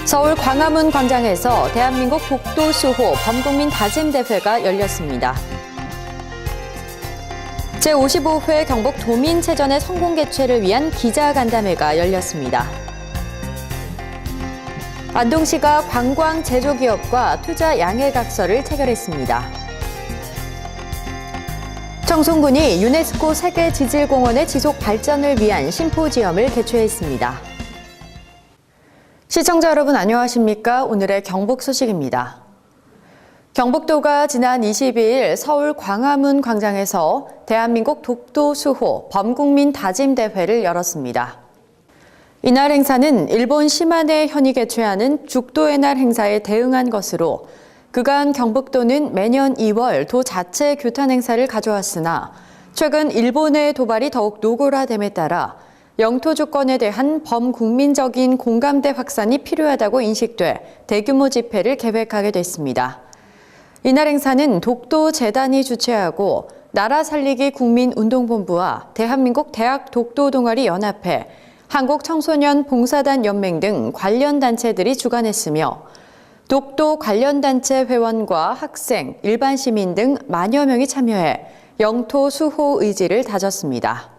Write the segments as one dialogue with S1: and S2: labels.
S1: 서울 광화문 광장에서 대한민국 독도 수호 범국민 다짐 대회가 열렸습니다. 제55회 경북 도민체전의 성공 개최를 위한 기자간담회가 열렸습니다. 안동시가 관광 제조기업과 투자 양해각서를 체결했습니다. 청송군이 유네스코 세계지질공원의 지속 발전을 위한 심포지엄을 개최했습니다. 시청자 여러분 안녕하십니까? 오늘의 경북 소식입니다. 경북도가 지난 22일 서울 광화문 광장에서 대한민국 독도 수호 범국민 다짐 대회를 열었습니다. 이날 행사는 일본 시마네 현이 개최하는 죽도의 날 행사에 대응한 것으로 그간 경북도는 매년 2월 도 자체 규탄 행사를 가져왔으나 최근 일본의 도발이 더욱 노골화됨에 따라 영토 주권에 대한 범국민적인 공감대 확산이 필요하다고 인식돼 대규모 집회를 계획하게 됐습니다. 이날 행사는 독도재단이 주최하고 나라 살리기 국민운동본부와 대한민국 대학 독도동아리 연합회, 한국청소년 봉사단 연맹 등 관련 단체들이 주관했으며 독도 관련 단체 회원과 학생, 일반 시민 등 만여 명이 참여해 영토 수호 의지를 다졌습니다.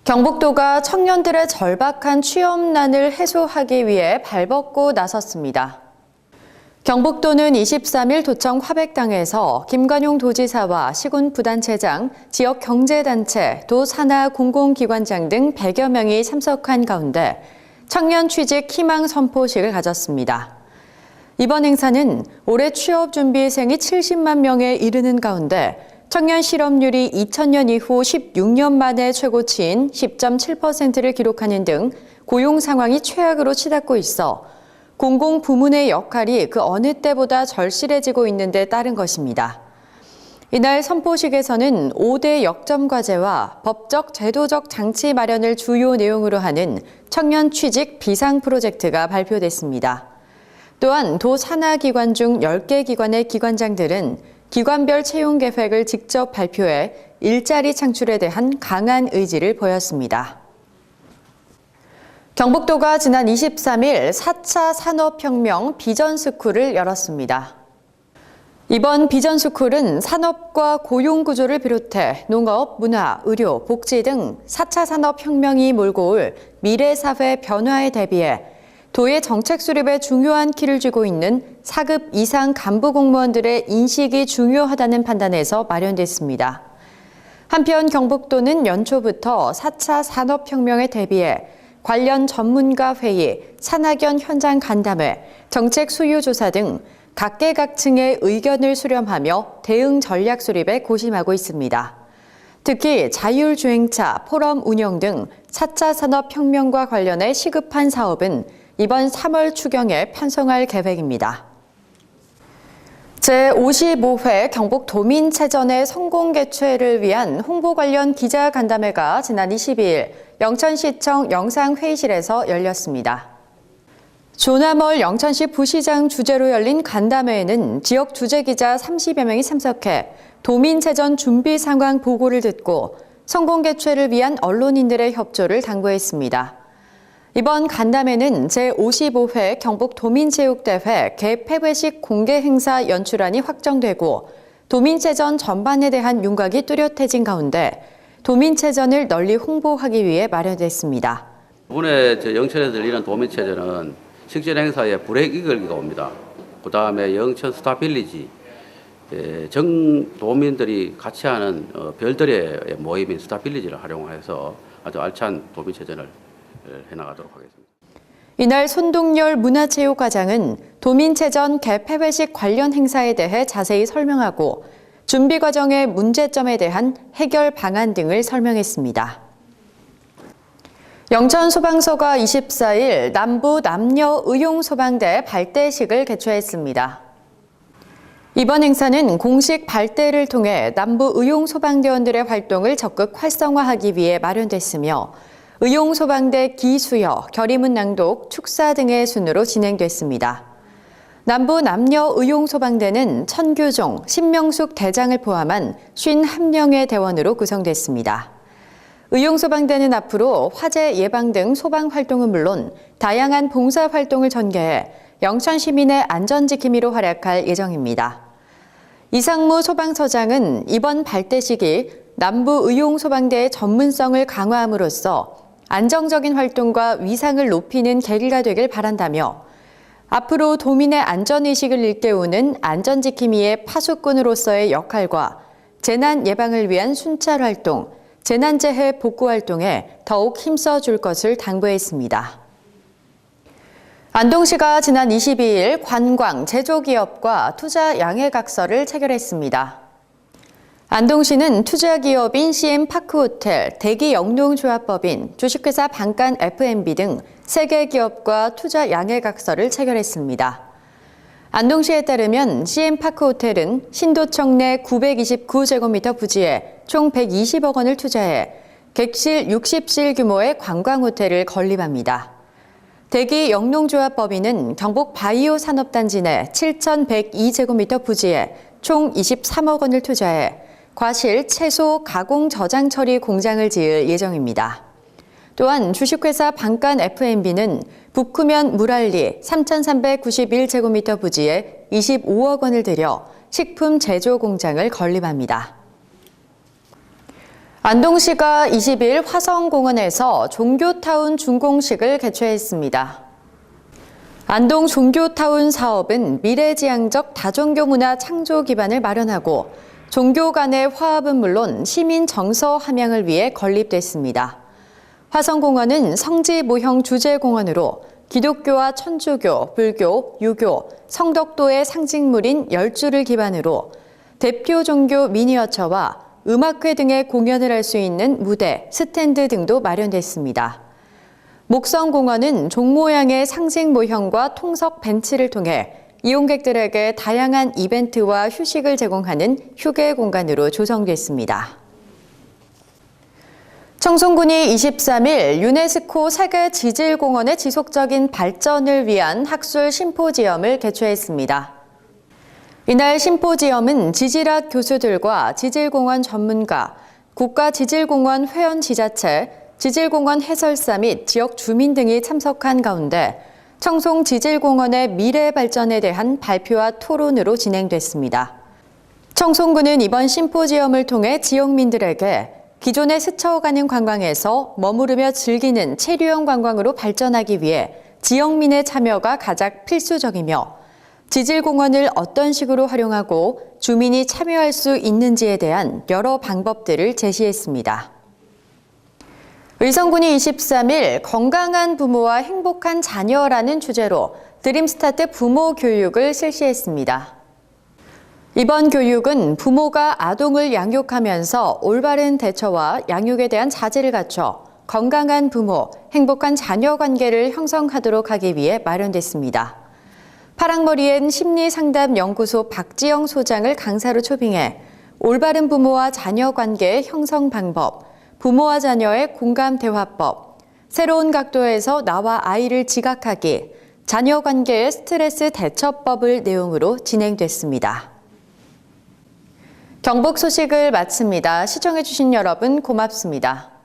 S1: 경북도가 청년들의 절박한 취업난을 해소하기 위해 발벗고 나섰습니다. 경북도는 23일 도청 화백당에서 김관용 도지사와 시군부단체장, 지역경제단체, 도산하 공공기관장 등 100여 명이 참석한 가운데 청년 취직 희망 선포식을 가졌습니다. 이번 행사는 올해 취업준비생이 70만 명에 이르는 가운데 청년 실업률이 2000년 이후 16년 만에 최고치인 10.7%를 기록하는 등 고용 상황이 최악으로 치닫고 있어 공공부문의 역할이 그 어느 때보다 절실해지고 있는 데 따른 것입니다. 이날 선포식에서는 5대 역점 과제와 법적, 제도적 장치 마련을 주요 내용으로 하는 청년 취직 비상 프로젝트가 발표됐습니다. 또한 도 산하기관 중 10개 기관의 기관장들은 기관별 채용 계획을 직접 발표해 일자리 창출에 대한 강한 의지를 보였습니다. 경북도가 지난 23일 4차 산업혁명 비전스쿨을 열었습니다. 이번 비전스쿨은 산업과 고용구조를 비롯해 농업, 문화, 의료, 복지 등 4차 산업혁명이 몰고 올 미래사회 변화에 대비해 도의 정책 수립에 중요한 키를 쥐고 있는 4급 이상 간부 공무원들의 인식이 중요하다는 판단에서 마련됐습니다. 한편 경북도는 연초부터 4차 산업혁명에 대비해 관련 전문가 회의, 산학연 현장 간담회, 정책 수요 조사 등 각계각층의 의견을 수렴하며 대응 전략 수립에 고심하고 있습니다. 특히 자율주행차, 포럼 운영 등 4차 산업혁명과 관련해 시급한 사업은 이번 3월 추경에 편성할 계획입니다. 제55회 경북 도민체전의 성공 개최를 위한 홍보 관련 기자간담회가 지난 22일 영천시청 영상회의실에서 열렸습니다. 조남월 영천시 부시장 주재로 열린 간담회에는 지역 주재기자 30여 명이 참석해 도민체전 준비 상황 보고를 듣고 성공 개최를 위한 언론인들의 협조를 당부했습니다. 이번 간담회는 제55회 경북 도민체육대회 개폐회식 공개 행사 연출안이 확정되고 도민체전 전반에 대한 윤곽이 뚜렷해진 가운데 도민체전을 널리 홍보하기 위해 마련됐습니다.
S2: 이번에 영천에서 열리는 도민체전은 식전 행사에 브레이크 이글기가 옵니다. 그 다음에 영천 스타빌리지, 정 도민들이 같이 하는 별들의 모임인 스타빌리지를 활용해서 아주 알찬 도민체전을 해나가도록 하겠습니다.
S1: 이날 손동열 문화체육과장은 도민체전 개폐회식 관련 행사에 대해 자세히 설명하고 준비 과정의 문제점에 대한 해결 방안 등을 설명했습니다. 영천소방서가 24일 남부 남녀의용소방대 발대식을 개최했습니다. 이번 행사는 공식 발대를 통해 남부 의용소방대원들의 활동을 적극 활성화하기 위해 마련됐으며 의용소방대 기수여, 결의문 낭독, 축사 등의 순으로 진행됐습니다. 남부 남녀의용소방대는 천규종, 신명숙 대장을 포함한 51명의 대원으로 구성됐습니다. 의용소방대는 앞으로 화재 예방 등 소방 활동은 물론 다양한 봉사 활동을 전개해 영천 시민의 안전지킴이로 활약할 예정입니다. 이상무 소방서장은 이번 발대 시기 남부의용소방대의 전문성을 강화함으로써 안정적인 활동과 위상을 높이는 계기가 되길 바란다며 앞으로 도민의 안전의식을 일깨우는 안전지킴이의 파수꾼으로서의 역할과 재난 예방을 위한 순찰 활동, 재난재해 복구 활동에 더욱 힘써줄 것을 당부했습니다. 안동시가 지난 22일 관광, 제조기업과 투자 양해각서를 체결했습니다. 안동시는 투자기업인 CM파크호텔, 대기영농조합법인, 주식회사 방간 F&B 등 3개 기업과 투자 양해각서를 체결했습니다. 안동시에 따르면 CM파크호텔은 신도청 내 929제곱미터 부지에 총 120억 원을 투자해 객실 60실 규모의 관광호텔을 건립합니다. 대기영농조합법인은 경북 바이오 산업단지 내 7,102제곱미터 부지에 총 23억 원을 투자해 과실, 채소, 가공, 저장 처리 공장을 지을 예정입니다. 또한 주식회사 방간 F&B는 북후면 물알리 3,391제곱미터 부지에 25억 원을 들여 식품 제조 공장을 건립합니다. 안동시가 20일 화성공원에서 종교타운 준공식을 개최했습니다. 안동 종교타운 사업은 미래지향적 다종교 문화 창조 기반을 마련하고 종교 간의 화합은 물론 시민 정서 함양을 위해 건립됐습니다. 화성공원은 성지 모형 주제공원으로 기독교와 천주교, 불교, 유교, 성덕도의 상징물인 열주를 기반으로 대표 종교 미니어처와 음악회 등의 공연을 할 수 있는 무대, 스탠드 등도 마련됐습니다. 목성공원은 종 모양의 상징 모형과 통석 벤치를 통해 이용객들에게 다양한 이벤트와 휴식을 제공하는 휴게 공간으로 조성됐습니다. 청송군이 23일 유네스코 세계지질공원의 지속적인 발전을 위한 학술 심포지엄을 개최했습니다. 이날 심포지엄은 지질학 교수들과 지질공원 전문가, 국가지질공원 회원지자체, 지질공원 해설사 및 지역 주민 등이 참석한 가운데 청송지질공원의 미래 발전에 대한 발표와 토론으로 진행됐습니다. 청송군은 이번 심포지엄을 통해 지역민들에게 기존에 스쳐가는 관광에서 머무르며 즐기는 체류형 관광으로 발전하기 위해 지역민의 참여가 가장 필수적이며 지질공원을 어떤 식으로 활용하고 주민이 참여할 수 있는지에 대한 여러 방법들을 제시했습니다. 의성군이 23일 건강한 부모와 행복한 자녀라는 주제로 드림스타트 부모 교육을 실시했습니다. 이번 교육은 부모가 아동을 양육하면서 올바른 대처와 양육에 대한 자질을 갖춰 건강한 부모, 행복한 자녀 관계를 형성하도록 하기 위해 마련됐습니다. 파랑머리엔 심리상담연구소 박지영 소장을 강사로 초빙해 올바른 부모와 자녀 관계의 형성 방법, 부모와 자녀의 공감 대화법, 새로운 각도에서 나와 아이를 지각하기, 자녀 관계의 스트레스 대처법을 내용으로 진행됐습니다. 경북 소식을 마칩니다. 시청해주신 여러분 고맙습니다.